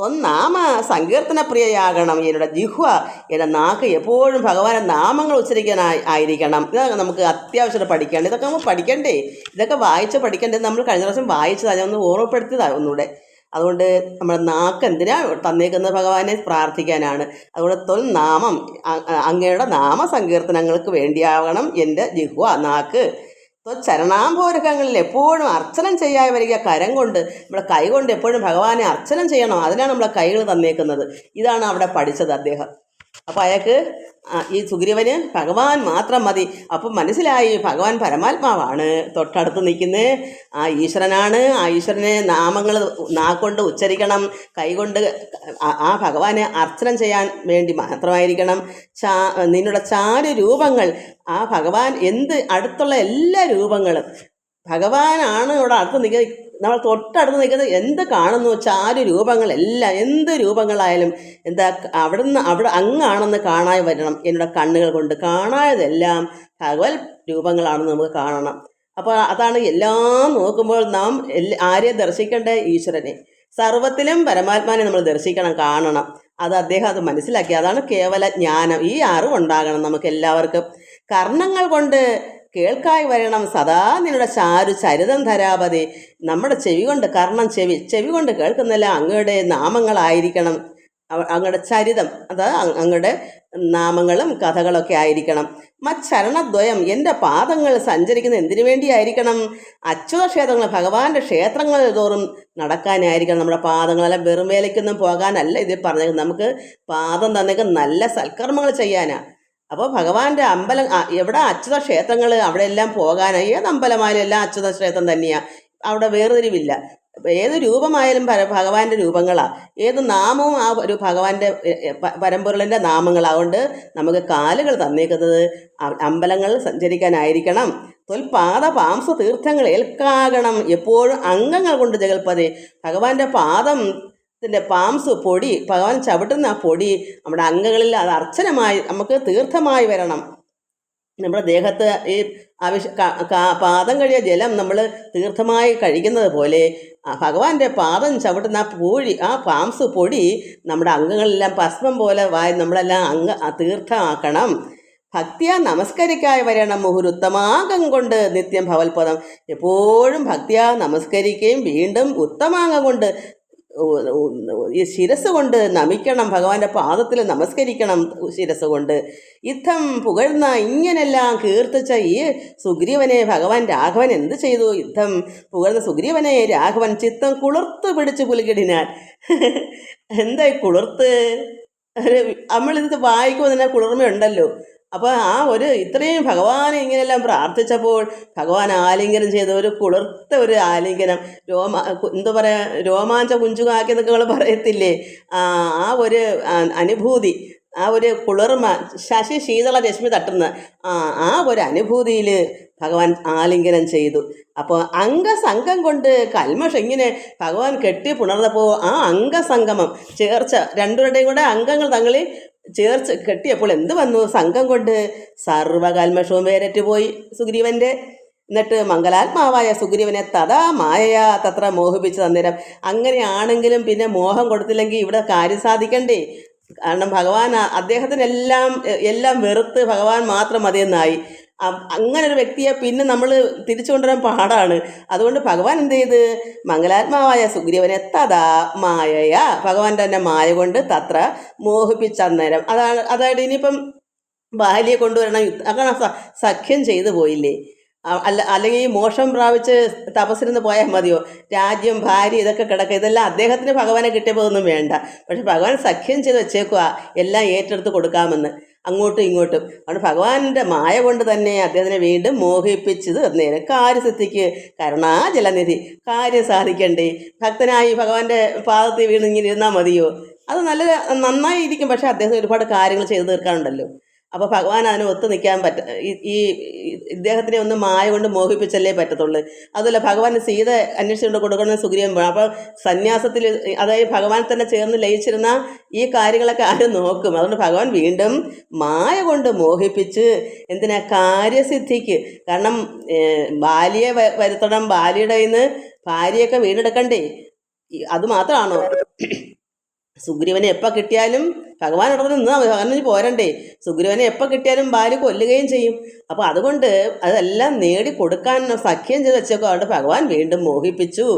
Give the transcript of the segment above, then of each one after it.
ത്വന്നാമ സങ്കീർത്തനപ്രിയയാകണം. എന്നോட ജിഹ്വ, എൻ്റെ നാക്ക് എപ്പോഴും ഭഗവാന്റെ നാമങ്ങൾ ആയിരിക്കണം. ഇതൊക്കെ നമുക്ക് അത്യാവശ്യം പഠിക്കേണ്ടത്. ഇതൊക്കെ നമ്മൾ പഠിക്കണ്ടേ, ഇതൊക്കെ വായിച്ച് പഠിക്കേണ്ടത്. നമ്മൾ കഴിഞ്ഞ പ്രാവശ്യം വായിച്ചതാണ്, ഒന്ന് ഓർമ്മപ്പെടുത്തിയതാണ് ഒന്നുകൂടെ. അതുകൊണ്ട് നമ്മുടെ നാക്ക് എന്തിനാ തന്നേക്കുന്നത്? ഭഗവാനെ പ്രാർത്ഥിക്കാനാണ്. അതുകൊണ്ട് ത്വൽനാമം, അങ്ങയുടെ നാമസങ്കീർത്തനങ്ങൾക്ക് വേണ്ടിയാകണം എൻ്റെ ജിഹ്വ, നാക്ക്. ചരണാംഭോരകങ്ങളിൽ എപ്പോഴും അർച്ചനം ചെയ്യാതെ വരിക. കരം കൊണ്ട്, നമ്മുടെ കൈ കൊണ്ട് എപ്പോഴും ഭഗവാനെ അർച്ചനം ചെയ്യണം. അതിനാണ് നമ്മളെ കൈകൾ തന്നേക്കുന്നത്. ഇതാണ് അവിടെ പഠിച്ചത് അദ്ദേഹം. അപ്പോൾ അയാൾക്ക് ഈ സുഗ്രീവന് ഭഗവാൻ മാത്രം മതി. അപ്പം മനസ്സിലായി ഭഗവാൻ പരമാത്മാവാണ്, തൊട്ടടുത്ത് നിൽക്കുന്നത് ആ ഈശ്വരനാണ്. ആ ഈശ്വരനെ നാമങ്ങൾ നാക്കൊണ്ട് ഉച്ചരിക്കണം, കൈകൊണ്ട് ആ ഭഗവാനെ അർച്ചനം ചെയ്യാൻ വേണ്ടി മാത്രമായിരിക്കണം. നിന്നുടെ ചാരു രൂപങ്ങൾ, ആ ഭഗവാൻ അടുത്തുള്ള എല്ലാ രൂപങ്ങളും ഭഗവാനാണ് ഇവിടെ അടുത്ത് നിൽക്കുന്നത്. നമ്മൾ തൊട്ടടുത്ത് നിൽക്കുന്നത് എന്ത് കാണുന്നു, ചാരു രൂപങ്ങളെല്ലാം, എന്ത് രൂപങ്ങളായാലും അവിടെ അങ്ങാണെന്ന് കാണാതെ വരണം. എന്നോട് കണ്ണുകൾ കൊണ്ട് കാണാതെല്ലാം ഭഗവത് രൂപങ്ങളാണെന്ന് നമുക്ക് കാണണം. അപ്പോൾ അതാണ് എല്ലാം നോക്കുമ്പോൾ നാം ആരെ ദർശിക്കേണ്ട? ഈശ്വരനെ. സർവത്തിലും പരമാത്മാനെ നമ്മൾ ദർശിക്കണം, കാണണം. അദ്ദേഹം അത് മനസ്സിലാക്കി. അതാണ് കേവല ജ്ഞാനം. ഈ അറിവുണ്ടാകണം നമുക്ക് എല്ലാവർക്കും. കർണങ്ങൾ കൊണ്ട് കേൾക്കായി വരണം സദാ നിങ്ങളുടെ ചരിതം ധരാപതി. നമ്മുടെ ചെവി കൊണ്ട്, കർണം ചെവി കൊണ്ട് കേൾക്കുന്നില്ല അങ്ങയുടെ നാമങ്ങളായിരിക്കണം. അങ്ങയുടെ ചരിതം, അങ്ങയുടെ നാമങ്ങളും കഥകളൊക്കെ ആയിരിക്കണം. മച്ചരണദ്വയം, എൻ്റെ പാദങ്ങൾ സഞ്ചരിക്കുന്ന എന്തിനു വേണ്ടിയായിരിക്കണം? അച്യുത ക്ഷേത്രങ്ങൾ, ഭഗവാന്റെ ക്ഷേത്രങ്ങൾ തോറും നടക്കാനായിരിക്കണം നമ്മുടെ പാദങ്ങളെല്ലാം. വെറും വേലയ്ക്കൊന്നും പോകാനല്ല ഇതിൽ പറഞ്ഞത്. നമുക്ക് പാദം തന്നേക്ക് നല്ല സൽക്കർമ്മങ്ങൾ ചെയ്യാനാണ്. അപ്പോൾ ഭഗവാന്റെ അമ്പലം എവിടെ അച്യുത ക്ഷേത്രങ്ങൾ അവിടെ എല്ലാം പോകാനായി. ഏത് അമ്പലമായാലും എല്ലാം അച്യുത ക്ഷേത്രം തന്നെയാണ്. അവിടെ വേർതിരിവില്ല. ഏത് രൂപമായാലും ഭഗവാന്റെ രൂപങ്ങളാണ്. ഏത് നാമവും ആ ഒരു ഭഗവാന്റെ പരമ്പൊരുളിൻ്റെ നാമങ്ങളാണ്. അതുകൊണ്ട് നമുക്ക് കാലുകൾ തന്നേക്കുന്നത് അമ്പലങ്ങളിൽ സഞ്ചരിക്കാനായിരിക്കണം. തൊൽപാദ പാംസ തീർത്ഥങ്ങൾ ഏൽക്കാകണം. എപ്പോഴും അംഗങ്ങൾ കൊണ്ട് ജഗൽപതി, ഭഗവാന്റെ പാംസ് പൊടി, ഭഗവാൻ ചവിട്ടുന്ന ആ പൊടി നമ്മുടെ അംഗങ്ങളിൽ അത് അർച്ചനമായി നമുക്ക് തീർത്ഥമായി വരണം. നമ്മുടെ ദേഹത്ത് ഈ പാദം കഴിയ ജലം നമ്മൾ തീർത്ഥമായി കഴിക്കുന്നത് പോലെ ഭഗവാന്റെ പാദം ചവിട്ടുന്ന ആ പാംസ് പൊടി നമ്മുടെ അംഗങ്ങളെല്ലാം ഭസ്മം പോലെ നമ്മളെല്ലാം തീർത്ഥമാക്കണം. ഭക്തിയാ നമസ്കരിക്കായി വരണം. മുഹുരുത്തമാംഗം കൊണ്ട് നിത്യം ഭവൽപദം, എപ്പോഴും ഭക്തിയാ നമസ്കരിക്കുകയും വീണ്ടും ഉത്തമാംഗം കൊണ്ട് ഈ ശിരസ് കൊണ്ട് നമിക്കണം. ഭഗവാന്റെ പാദത്തിൽ നമസ്കരിക്കണം ശിരസ് കൊണ്ട്. യുദ്ധം പുകഴ്ന്ന ഇങ്ങനെല്ലാം കീർത്തിച്ച ഈ സുഗ്രീവനെ ഭഗവാൻ രാഘവൻ എന്ത് ചെയ്തു? യുദ്ധം പുകഴ്ന്ന സുഗ്രീവനെ രാഘവൻ ചിത്തം കുളിർത്ത് പിടിച്ച് പുലികിടിനാൻ. എന്തായി കുളിർത്ത്? നമ്മളിത് വായിക്കുമ്പോൾ തന്നെ കുളിർമയുണ്ടല്ലോ. അപ്പോൾ ഇത്രയും ഭഗവാനെ ഇങ്ങനെയെല്ലാം പ്രാർത്ഥിച്ചപ്പോൾ ഭഗവാൻ ആലിംഗനം ചെയ്ത ഒരു കുളിർത്ത ഒരു ആലിംഗനം, എന്താ പറയുക, രോമാഞ്ച കുഞ്ചുകാക്കി എന്നൊക്കെ നമ്മൾ പറയത്തില്ലേ, ആ ഒരു അനുഭൂതി, ആ ഒരു കുളിർമ, ശശി ശീതള രശ്മി തട്ടുന്ന ആ ഒരു അനുഭൂതിയിൽ ഭഗവാൻ ആലിംഗനം ചെയ്തു. അപ്പോൾ അംഗസംഘം കൊണ്ട് കൽമഷം ഇങ്ങനെ ഭഗവാൻ കെട്ടി പുണർന്നപ്പോൾ ആ അംഗസംഗമം ചേർച്ച, രണ്ടുപേരുടെയും കൂടെ അംഗങ്ങൾ തങ്ങളിൽ ചേർച്ച് കെട്ടിയപ്പോൾ എന്ത് വന്നു? സംഘം കൊണ്ട് സർവകൽമഷവും വേരറ്റ് പോയി സുഗ്രീവൻ്റെ. എന്നിട്ട് മംഗലാത്മാവായ സുഗ്രീവനെ തഥാ മായയാ തത്ര മോഹിപ്പിച്ച് തന്നേരം. അങ്ങനെയാണെങ്കിലും പിന്നെ മോഹം കൊടുത്തില്ലെങ്കിൽ ഇവിടെ കാര്യം സാധിക്കണ്ടേ? കാരണം ഭഗവാൻ അദ്ദേഹത്തിനെല്ലാം വെറുത്ത് ഭഗവാൻ മാത്രം മതിയെന്നായി. അങ്ങനെ ഒരു വ്യക്തിയെ പിന്നെ നമ്മൾ തിരിച്ചു കൊണ്ടുവരാൻ പാടാണ്. അതുകൊണ്ട് ഭഗവാൻ എന്ത് ചെയ്ത്? മംഗലാത്മാവായ സുഗ്രീവനെ തഥാ മായയ, ഭഗവാൻ തന്നെ മായ കൊണ്ട് തത്ര മോഹിപ്പിച്ചന്നേരം. അതായത് ഇനിയിപ്പം ബാലിയെ കൊണ്ടുവരണം, അങ്ങനെ സഖ്യം ചെയ്തു പോയില്ലേ? അല്ലെങ്കിൽ ഈ മോക്ഷം പ്രാപിച്ച് തപസ്സിരുന്ന് പോയാൽ മതിയോ? രാജ്യം, ഭാര്യ, ഇതൊക്കെ കിടക്കുക. ഇതെല്ലാം അദ്ദേഹത്തിന് ഭഗവാനെ കിട്ടിയപ്പോൾ ഒന്നും വേണ്ട. പക്ഷെ ഭഗവാൻ സഖ്യം ചെയ്ത് വെച്ചേക്കുക എല്ലാം ഏറ്റെടുത്ത് കൊടുക്കാമെന്ന്, അങ്ങോട്ടും ഇങ്ങോട്ടും. അതുകൊണ്ട് ഭഗവാന്റെ മായ കൊണ്ട് തന്നെ അദ്ദേഹത്തിനെ വീണ്ടും മോഹിപ്പിച്ചത് നേരെ കാര്യസിദ്ധിക്ക്. കരുണാജലനിധി, കാര്യം സാധിക്കണ്ടേ? ഭക്തനായി ഭഗവാന്റെ പാദത്തിൽ വീണ് ഇങ്ങനെ ഇരുന്നാൽ മതിയോ? അത് നന്നായിരിക്കും. പക്ഷെ അദ്ദേഹം ഒരുപാട് കാര്യങ്ങൾ ചെയ്തു തീർക്കാനുണ്ടല്ലോ. അപ്പോൾ ഭഗവാൻ അതിന് ഒത്തു നിൽക്കാൻ ഇദ്ദേഹത്തിനെ ഒന്ന് മായ കൊണ്ട് മോഹിപ്പിച്ചല്ലേ പറ്റത്തുള്ളൂ. അതുമല്ല ഭഗവാൻ സീത അന്വേഷിച്ചുകൊണ്ട് കൊടുക്കുന്ന സുഗ്രീവൻ പോകണം. അപ്പോൾ സന്യാസത്തിൽ, അതായത് ഭഗവാൻ തന്നെ ചേർന്ന് ലയിച്ചിരുന്ന ഈ കാര്യങ്ങളൊക്കെ ആരും നോക്കും. അതുകൊണ്ട് ഭഗവാൻ വീണ്ടും മായ കൊണ്ട് മോഹിപ്പിച്ച് എന്തിനാ? കാര്യസിദ്ധിക്ക്. കാരണം ബാലിയെ വരുത്തണം, ബാലിയുടെ കയ്യിൽ നിന്ന് ഭാര്യയൊക്കെ വീണ്ടെടുക്കണ്ടേ? അത് മാത്രമാണോ? സുഗ്രീവനെ എപ്പോൾ കിട്ടിയാലും ഭഗവാൻ ഉടനെ നിന്ന് ഭഗവാൻ പോരണ്ടേ, സുഗ്രീവനെ എപ്പോൾ കിട്ടിയാലും ബാലി കൊല്ലുകയും ചെയ്യും. അപ്പോൾ അതുകൊണ്ട് അതെല്ലാം നേടിക്കൊടുക്കാൻ സഖ്യം ചെയ്ത് വെച്ചേക്കും. അതുകൊണ്ട് ഭഗവാൻ വീണ്ടും മോഹിപ്പിച്ചു.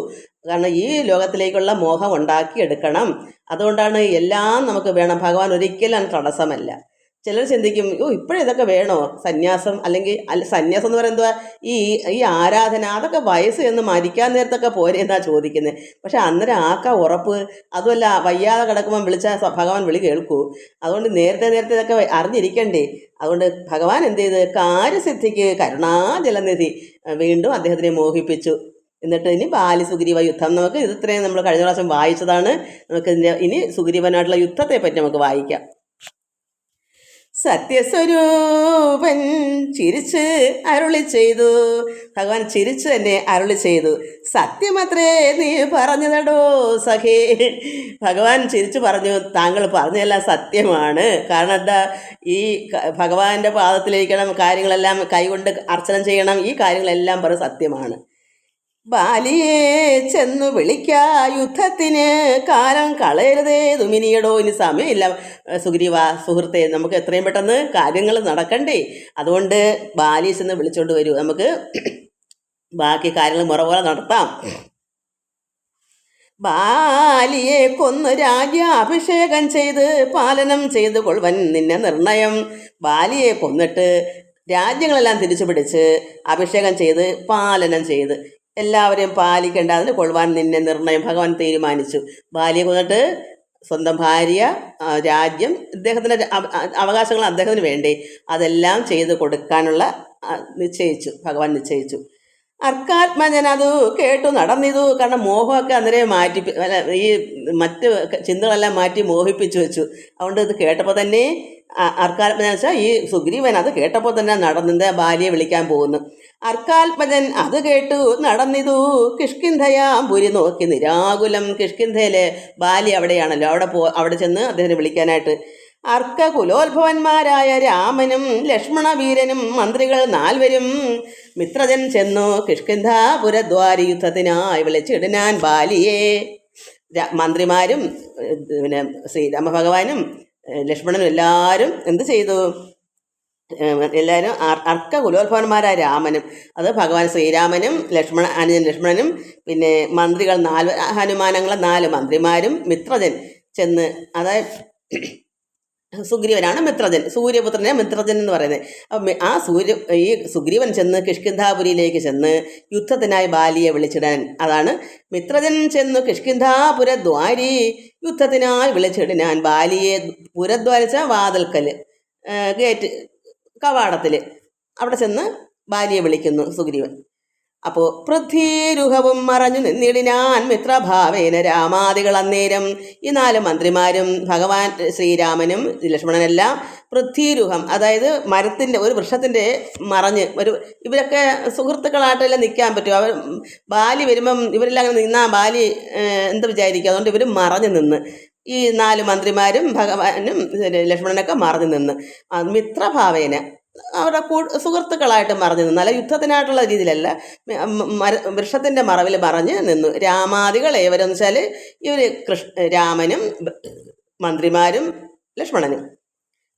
കാരണം ഈ ലോകത്തിലേക്കുള്ള മോഹം ഉണ്ടാക്കിയെടുക്കണം. അതുകൊണ്ടാണ് എല്ലാം നമുക്ക് വേണം. ഭഗവാൻ ഒരിക്കലും തടസ്സമല്ല. ചിലർ ചിന്തിക്കും, ഇപ്പോഴിതൊക്കെ വേണോ സന്യാസം, അല്ലെങ്കിൽ സന്യാസം എന്ന് പറയുന്നത് ഈ ഈ ആരാധന, അതൊക്കെ വയസ്സ് എന്ന് മരിക്കാൻ നേരത്തൊക്കെ പോരെ എന്നാണ് ചോദിക്കുന്നത്. പക്ഷെ അന്നേരം ആക്കാ ഉറപ്പ്? അതുമല്ല, വയ്യാതെ കിടക്കുമ്പം വിളിച്ചാൽ ഭഗവാൻ വിളി കേൾക്കൂ. അതുകൊണ്ട് നേരത്തെ ഇതൊക്കെ അറിഞ്ഞിരിക്കണ്ടേ. അതുകൊണ്ട് ഭഗവാൻ എന്ത് ചെയ്ത്, കാര്യസിദ്ധിക്ക് കരുണാജലനിധി വീണ്ടും അദ്ദേഹത്തിനെ മോഹിപ്പിച്ചു. എന്നിട്ട് ഇനി ബാലി സുഗ്രീവ യുദ്ധം, നമുക്ക് ഇത്രയും നമ്മൾ കഴിഞ്ഞ പ്രാവശ്യം വായിച്ചതാണ്. നമുക്ക് ഇനി സുഗ്രീവനായിട്ടുള്ള യുദ്ധത്തെ പറ്റി നമുക്ക് വായിക്കാം. സത്യസ്വരൂപൻ ചിരിച്ച് അരുളി ചെയ്തു. ഭഗവാൻ ചിരിച്ച് തന്നെ അരുളി ചെയ്തു. സത്യമത്രേ നീ പറഞ്ഞതടോ സഖേ. ഭഗവാൻ ചിരിച്ചു പറഞ്ഞു, താങ്കൾ പറഞ്ഞതെല്ലാം സത്യമാണ്. കാരണം എന്താ, ഈ ഭഗവാന്റെ പാദത്തിലിരിക്കണം, കാര്യങ്ങളെല്ലാം കൈകൊണ്ട് അർച്ചന ചെയ്യണം, ഈ കാര്യങ്ങളെല്ലാം പറഞ്ഞ സത്യമാണ്. ബാലിയെ ചെന്നു വിളിക്ക, യുദ്ധത്തിന് കാലം കളയരുതേ തുമിനിയടോ. ഇനി സമയമില്ല സുഗ്രീവ സുഹൃത്തെ, നമുക്ക് എത്രയും പെട്ടെന്ന് കാര്യങ്ങൾ നടക്കണ്ടേ. അതുകൊണ്ട് ബാലിയെ ചെന്ന് വിളിച്ചോണ്ട് വരൂ, നമുക്ക് ബാക്കി കാര്യങ്ങൾ മുറ പോലെ നടത്താം. ബാലിയെ കൊന്ന് രാജ്യാഭിഷേകം ചെയ്ത് പാലനം ചെയ്ത് കൊള്ളുവൻ നിന്നെ നിർണയം. ബാലിയെ കൊന്നിട്ട് രാജ്യങ്ങളെല്ലാം തിരിച്ചു പിടിച്ച് അഭിഷേകം ചെയ്ത് പാലനം ചെയ്ത് എല്ലാവരെയും പാലിക്കേണ്ട, അതിന് കൊള്ളുവാൻ നിന്നെ നിർണയം ഭഗവാൻ തീരുമാനിച്ചു. ബാലിയെ കൊന്നിട്ട് സ്വന്തം ഭാര്യ, രാജ്യം, ഇദ്ദേഹത്തിൻ്റെ അവകാശങ്ങൾ അദ്ദേഹത്തിന് വേണ്ടേ, അതെല്ലാം ചെയ്ത് കൊടുക്കാനുള്ള ഭഗവാൻ നിശ്ചയിച്ചു. അർക്കാത്മജൻ അത് കേട്ടു നടന്നിതു. കാരണം മോഹമൊക്കെ അന്നേരം മാറ്റി, ഈ മറ്റ് ചിന്തകളെല്ലാം മാറ്റി മോഹിപ്പിച്ചു വെച്ചു. അതുകൊണ്ട് ഇത് കേട്ടപ്പോൾ തന്നെ അർക്കാത്മജൻ വെച്ചാൽ ഈ സുഗ്രീവൻ അത് കേട്ടപ്പോൾ തന്നെ നടന്നിട്ട് ബാലിയെ വിളിക്കാൻ പോകുന്നു. അർക്കാത്മജൻ അത് കേട്ടു നടന്നിതു. കിഷ്കിന്ധയാപുരി നോക്കി നിരാകുലം. കിഷ്കിന്ധയിലെ ബാലി അവിടെയാണല്ലോ, അവിടെ ചെന്ന് അദ്ദേഹത്തിന് വിളിക്കാനായിട്ട്. അർക്ക കുലോത്ഭവന്മാരായ രാമനും ലക്ഷ്മണവീരനും മന്ത്രികൾ 4 മിത്രജൻ ചെന്നു കിഷ്കിന്ധാപുരദ്വാരി യുദ്ധത്തിനായി വിളിച്ചിടാൻ ബാലിയെ. മന്ത്രിമാരും പിന്നെ ശ്രീരാമ ഭഗവാനും ലക്ഷ്മണനും എല്ലാവരും എന്ത് ചെയ്തു, എല്ലാവരും അർക്ക കുലോത്ഭവന്മാരായ രാമനും, അത് ഭഗവാൻ ശ്രീരാമനും അനുജൻ ലക്ഷ്മണനും, പിന്നെ മന്ത്രികൾ 4 ഹനുമാനങ്ങളെ 4 മന്ത്രിമാരും മിത്രജൻ ചെന്ന്, അതായത് സുഗ്രീവനാണ് മിത്രജൻ, സൂര്യപുത്രനെ മിത്രജൻ എന്ന് പറയുന്നത്. അപ്പം ഈ സുഗ്രീവൻ ചെന്ന് കിഷ്കിന്ധാപുരിയിലേക്ക് ചെന്ന് യുദ്ധത്തിനായി ബാലിയെ വിളിച്ചിടാൻ, അതാണ് മിത്രജൻ ചെന്നു കിഷ്കിന്ധാപുരദ്വാരി യുദ്ധത്തിനായി വിളിച്ചിടാൻ ബാലിയെ. പുരദ്വാരിച്ച വാതിൽക്കൽ, ഗേറ്റ്, കവാടത്തിൽ, അവിടെ ചെന്ന് ബാലിയെ വിളിക്കുന്നു സുഗ്രീവൻ. അപ്പോൾ പൃഥ്വീരുഹവും മറഞ്ഞു നിന്നിടിനാൻ മിത്രഭാവേന രാമാദികൾ. അന്നേരം ഈ 4 മന്ത്രിമാരും ഭഗവാൻ ശ്രീരാമനും ലക്ഷ്മണനെല്ലാം പൃഥ്വീരുഹം, അതായത് മരത്തിൻ്റെ ഒരു വൃക്ഷത്തിൻ്റെ മറഞ്ഞ് ഇവരൊക്കെ സുഹൃത്തുക്കളായിട്ടെല്ലാം നിൽക്കാൻ പറ്റും. അവർ ബാലി വരുമ്പം ഇവരെല്ലാം അങ്ങനെ നിന്നാൽ ബാലി എന്ത് വിചാരിക്കും, അതുകൊണ്ട് ഇവർ മറഞ്ഞു നിന്ന്, ഈ 4 മന്ത്രിമാരും ഭഗവാനും ലക്ഷ്മണനൊക്കെ മറഞ്ഞു നിന്ന് മിത്രഭാവേന അവരുടെ സുഹൃത്തുക്കളായിട്ട് മറഞ്ഞു നിന്നു. അല്ല യുദ്ധത്തിനായിട്ടുള്ള രീതിയിലല്ല, വൃക്ഷത്തിൻ്റെ മറവിൽ മറഞ്ഞ് നിന്നു. രാമാദികൾ ഏവരെന്ന് വെച്ചാൽ ഇവർ രാമനും മന്ത്രിമാരും ലക്ഷ്മണനും.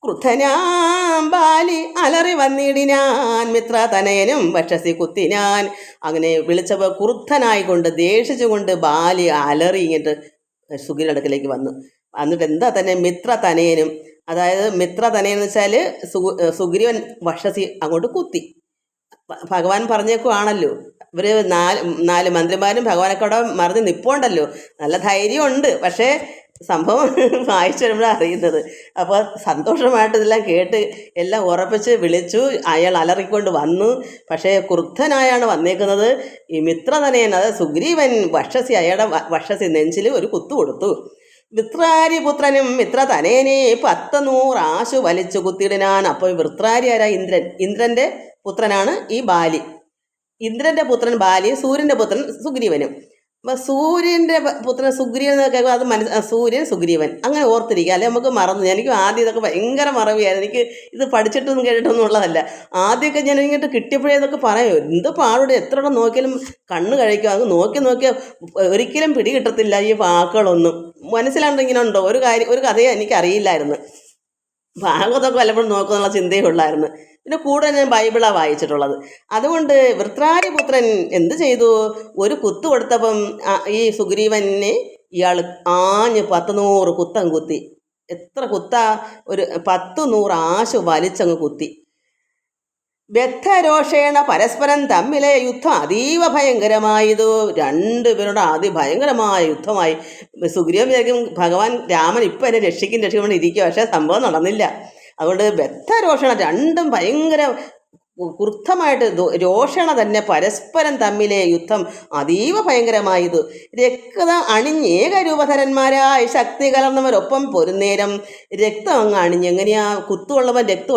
ക്രുദ്ധനാം ബാലി അലറി വന്നിടിനാൻ മിത്രതനയനും വക്ഷസി കുത്തിനാൻ. അങ്ങനെ വിളിച്ചപ്പോൾ ക്രുദ്ധനായിക്കൊണ്ട് ദേഷിച്ചുകൊണ്ട് ബാലി അലറി ഇങ്ങോട്ട് സുഗ്രീവന്റെ അടുക്കലേക്ക് വന്നു. എന്നിട്ട് എന്താ തന്നെ മിത്രതനയനും, അതായത് മിത്രതനയെന്ന് വെച്ചാൽ സുഗ്രീവൻ വക്ഷസി അങ്ങോട്ട് കുത്തി. ഭഗവാൻ പറഞ്ഞേക്കുവാണല്ലോ, ഇവർ 4 മന്ത്രിമാരും ഭഗവാനൊക്കെ അവിടെ മറിഞ്ഞ് നിൽപ്പുണ്ടല്ലോ, നല്ല ധൈര്യമുണ്ട്. പക്ഷേ സംഭവം വായിച്ചു വരുമ്പോഴാണ് അറിയുന്നത്. അപ്പോൾ സന്തോഷമായിട്ട് ഇതെല്ലാം കേട്ട് എല്ലാം ഉറപ്പിച്ച് വിളിച്ചു. അയാൾ അലറിക്കൊണ്ട് വന്നു. പക്ഷേ ക്രുദ്ധനായാണ് വന്നേക്കുന്നത്. ഈ മിത്രതനയൻ, അതായത് സുഗ്രീവൻ അയാളുടെ വക്ഷസി നെഞ്ചിൽ ഒരു കുത്തു കൊടുത്തു. വൃത്രാരിപുത്രനും മിത്രതനേനെ 10,100 ആശു വലിച്ചു കുത്തിയിടാൻ. അപ്പോൾ വൃത്രാരി ആരാ? ഇന്ദ്രൻ്റെ പുത്രനാണ് ഈ ബാലി. ഇന്ദ്രൻ്റെ പുത്രൻ ബാലി, സൂര്യൻ്റെ പുത്രൻ സുഗ്രീവനും. അപ്പം സൂര്യൻ്റെ പുത്രൻ സുഗ്രീവൻ എന്നൊക്കെ അത് സൂര്യൻ സുഗ്രീവൻ അങ്ങനെ ഓർത്തിരിക്കുക. അല്ലെങ്കിൽ നമുക്ക് മറന്നു. എനിക്ക് ആദ്യം ഇതൊക്കെ ഭയങ്കര മറവിയായിരുന്നു. എനിക്ക് ഇത് പഠിച്ചിട്ടൊന്നും കേട്ടിട്ടൊന്നും ഉള്ളതല്ല. ആദ്യമൊക്കെ ഞാൻ ഇങ്ങോട്ട് കിട്ടിയപ്പോഴേ ഇതൊക്കെ പറയും, എന്ത് പാടോടെ എത്ര നോക്കിയാലും കണ്ണ് കഴിക്കും. അത് നോക്കി ഒരിക്കലും പിടി കിട്ടത്തില്ല ഈ വാക്കുകളൊന്നും. മനസ്സിലാണ്ട് ഇങ്ങനെ ഉണ്ടോ? ഒരു കഥയെ എനിക്കറിയില്ലായിരുന്നു. ഭാഗവതമൊക്കെ വല്ലപ്പോഴും നോക്കുന്നുള്ള ചിന്തയേ ഉള്ളായിരുന്നു. പിന്നെ കൂടെ ഞാൻ ബൈബിളാണ് വായിച്ചിട്ടുള്ളത്. അതുകൊണ്ട് വൃത്രാരിപുത്രൻ എന്ത് ചെയ്തു? ഒരു കുത്തു കൊടുത്തപ്പം ഈ സുഗ്രീവനെ ഇയാൾ ആഞ്ഞ് 100 കുത്തം കുത്തി. എത്ര കുത്താ? ഒരു 100 ആശു വലിച്ചങ്ങ് കുത്തി. ബദ്ധരോഷേണ പരസ്പരം തമ്മിലെ യുദ്ധം അതീവ ഭയങ്കരമായതു. രണ്ടുപേരുടെ അതിഭയങ്കരമായ യുദ്ധമായി. സുഗ്രീവൻ വിചാരിക്കും ഭഗവാൻ രാമൻ ഇപ്പം എന്നെ രക്ഷിക്കൊണ്ട് ഇരിക്കുക. പക്ഷേ സംഭവം നടന്നില്ല. അതുകൊണ്ട് ബദ്ധരോഷണ രണ്ടും ഭയങ്കര ക്രുദ്ധമായിട്ട് രോഷണ തന്നെ പരസ്പരം തമ്മിലെ യുദ്ധം അതീവ ഭയങ്കരമായത്. രക്തം അണിഞ്ഞേകരൂപധരന്മാരായി ശക്തി കലർന്നവരൊപ്പം പൊരുന്നേരം രക്തം അങ്ങ് അണിഞ്ഞ്. എങ്ങനെയാ? കുത്തുകൊള്ളുമ്പോൾ രക്തം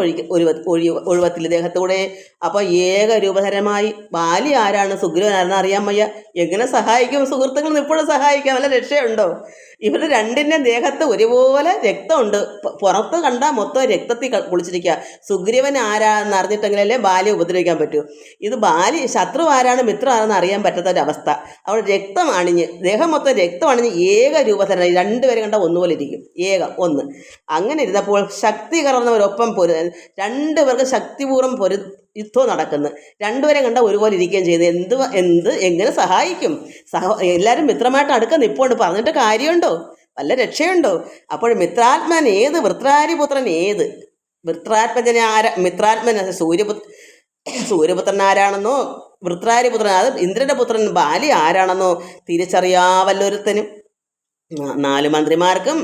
ഒഴുവത്തിൽ ദേഹത്തൂടെ. അപ്പോൾ ഏകരൂപധരമായി. ബാലി ആരാണ്, സുഗ്രീവൻ ആരെന്ന് അറിയാൻ വയ്യ. എങ്ങനെ സഹായിക്കും? സുഹൃത്തുക്കൾ ഇപ്പോഴും സഹായിക്കാം, വല്ല രക്ഷയുണ്ടോ? ഇവരുടെ രണ്ടിൻ്റെ ദേഹത്ത് ഒരുപോലെ രക്തമുണ്ട്. പുറത്ത് കണ്ടാൽ മൊത്തം രക്തത്തിൽ കുളിച്ചിരിക്കുക. സുഗ്രീവൻ ആരാന്ന് അറിഞ്ഞിട്ടെങ്കിലല്ലേ ബാലിയെ ഉപദ്രവിക്കാൻ പറ്റൂ. ഇത് ബാലി ശത്രു ആരാണ് മിത്രം ആരെന്ന് അറിയാൻ പറ്റാത്തൊരവസ്ഥ. അവിടെ രക്തം അണിഞ്ഞ് ദേഹം മൊത്തം രക്തം അണിഞ്ഞ് ഏകരൂപധരനായി. രണ്ടുപേരെ കണ്ടാൽ ഒന്നുപോലെ ഇരിക്കും. ഒന്ന് അങ്ങനെ ഇരുന്നപ്പോൾ ശക്തി കലർന്നവരൊപ്പം രണ്ടുപേർക്ക് ശക്തിപൂർവ്വം യുദ്ധവും നടക്കുന്നു. രണ്ടുപേരെ കണ്ടാൽ ഒരുപോലെ ഇരിക്കുകയും ചെയ്തു. എങ്ങനെ സഹായിക്കും? എല്ലാവരും മിത്രമായിട്ട് അടുക്ക നിപ്പോണ്ട്. പറഞ്ഞിട്ട് കാര്യമുണ്ടോ? വല്ല രക്ഷയുണ്ടോ? അപ്പോൾ മിത്രാത്മൻ ഏത്? വൃത്രാരിപുത്രൻ ഏത്? മിത്രാത്മൻ സൂര്യപുത്രൻ ആരാണെന്നോ വൃത്രാരിപുത്രൻ അത് ഇന്ദ്രന്റെ പുത്രൻ ബാലി ആരാണെന്നോ തിരിച്ചറിയാവല്ലൊരുത്തനും. 4 മന്ത്രിമാർക്കും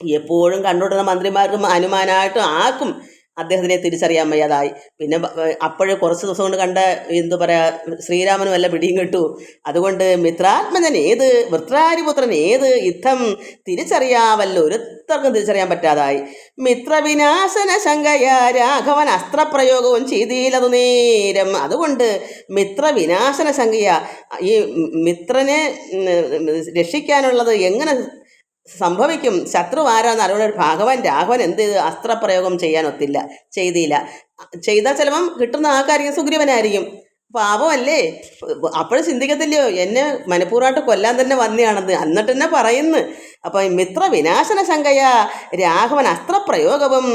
എപ്പോഴും കണ്ടുകൊണ്ടിരുന്ന മന്ത്രിമാർക്കും അനുമാനമായിട്ടും ആർക്കും അദ്ദേഹത്തിനെ തിരിച്ചറിയാൻ വയ്യാതായി. പിന്നെ അപ്പോഴേ കുറച്ച് ദിവസം കൊണ്ട് കണ്ട ശ്രീരാമനും വല്ല പിടിയും കിട്ടു. അതുകൊണ്ട് മിത്രാത്മജൻ ഏത്? വൃത്രാരിപുത്രൻ ഏത്? യുദ്ധം തിരിച്ചറിയാവല്ലോ ഒരുത്തർക്കും തിരിച്ചറിയാൻ പറ്റാതായി. മിത്രവിനാശന ശങ്കയ രാഘവൻ അസ്ത്രപ്രയോഗവും ചെയ്തില്ലതു നേരം. അതുകൊണ്ട് മിത്രവിനാശന ശങ്കയ, ഈ മിത്രനെ രക്ഷിക്കാനുള്ളത് എങ്ങനെ സംഭവിക്കും? ശത്രു ആരാന്ന് അറിവുള്ള രാഘവൻ എന്ത് ചെയ്ത്? അസ്ത്രപ്രയോഗം ചെയ്തില്ല. ചെയ്താൽ ചിലപ്പം കിട്ടുന്ന ആൾക്കാരിക്കും സുഗ്രീവനായിരിക്കും. പാപമല്ലേ? അപ്പോഴും ചിന്തിക്കത്തില്ലയോ എന്നെ മനഃപൂർവ്വമായിട്ട് കൊല്ലാൻ തന്നെ വന്നെയാണെന്ന്. എന്നിട്ട് തന്നെ പറയുന്നു. അപ്പം മിത്രവിനാശന ശങ്കയ രാഘവൻ അസ്ത്രപ്രയോഗവും